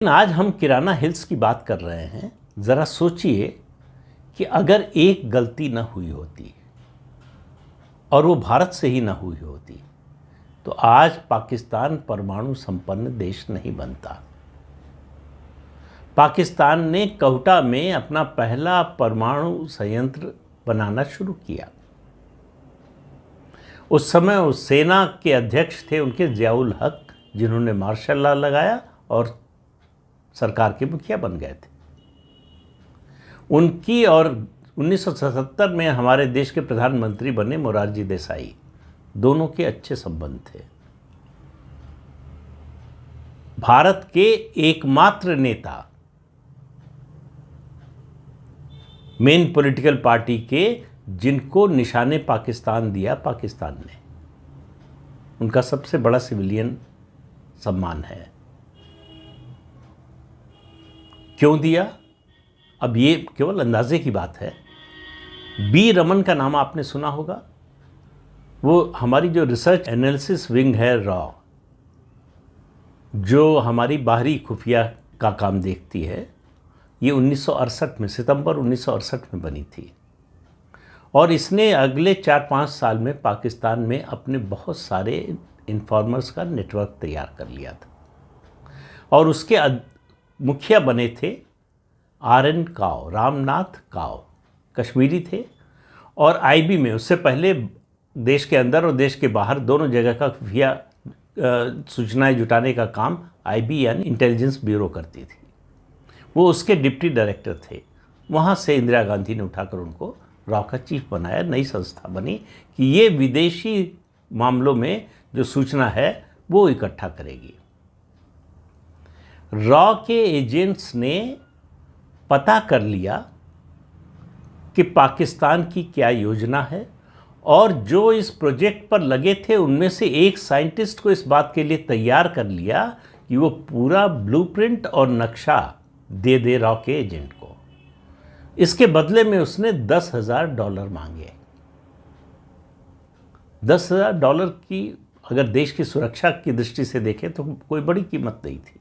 आज हम किराना हिल्स की बात कर रहे हैं। ज़रा सोचिए कि अगर एक गलती न हुई होती और वो भारत से ही न हुई होती तो आज पाकिस्तान परमाणु संपन्न देश नहीं बनता। पाकिस्तान ने कोहटा में अपना पहला परमाणु संयंत्र बनाना शुरू किया। उस समय उस सेना के अध्यक्ष थे उनके ज़ियाउल हक, जिन्होंने मार्शल लॉ लगाया और सरकार के मुखिया बन गए थे। उनकी और 1977 में हमारे देश के प्रधानमंत्री बने मोरारजी देसाई, दोनों के अच्छे संबंध थे। भारत के एकमात्र नेता, मेन पॉलिटिकल पार्टी के, जिनको निशाने पाकिस्तान दिया पाकिस्तान ने, उनका सबसे बड़ा सिविलियन सम्मान है। क्यों दिया? अब ये केवल अंदाजे की बात है। बी रमन का नाम आपने सुना होगा। वो हमारी जो रिसर्च एनालिसिस विंग है रॉ, जो हमारी बाहरी खुफिया का काम देखती है, ये 1968 में, सितंबर 1968 में बनी थी। और इसने अगले 4-5 साल में पाकिस्तान में अपने बहुत सारे इन्फॉर्मर्स का नेटवर्क तैयार कर लिया था। और उसके मुखिया बने थे RN काओ, रामनाथ काओ, कश्मीरी थे। और IB में उससे पहले देश के अंदर और देश के बाहर दोनों जगह का खुफिया सूचनाएं जुटाने का काम IB यानी इंटेलिजेंस ब्यूरो करती थी। वो उसके डिप्टी डायरेक्टर थे। वहाँ से इंदिरा गांधी ने उठाकर उनको रॉ का चीफ बनाया। नई संस्था बनी कि ये विदेशी मामलों में जो सूचना है वो इकट्ठा करेगी। रॉ के एजेंट्स ने पता कर लिया कि पाकिस्तान की क्या योजना है, और जो इस प्रोजेक्ट पर लगे थे उनमें से एक साइंटिस्ट को इस बात के लिए तैयार कर लिया कि वो पूरा ब्लूप्रिंट और नक्शा दे दे रॉ के एजेंट को। इसके बदले में उसने $10,000 मांगे। $10,000 की अगर देश की सुरक्षा की दृष्टि से देखें तो कोई बड़ी कीमत नहीं थी,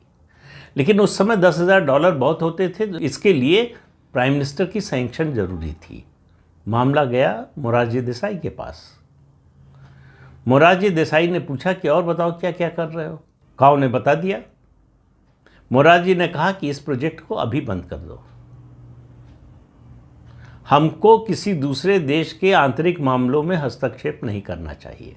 लेकिन उस समय $10,000 बहुत होते थे। तो इसके लिए प्राइम मिनिस्टर की सैंक्शन जरूरी थी। मामला गया मोरारजी देसाई के पास। मोरारजी देसाई ने पूछा कि और बताओ क्या क्या कर रहे हो। काओ ने बता दिया। मोरारजी ने कहा कि इस प्रोजेक्ट को अभी बंद कर दो, हमको किसी दूसरे देश के आंतरिक मामलों में हस्तक्षेप नहीं करना चाहिए।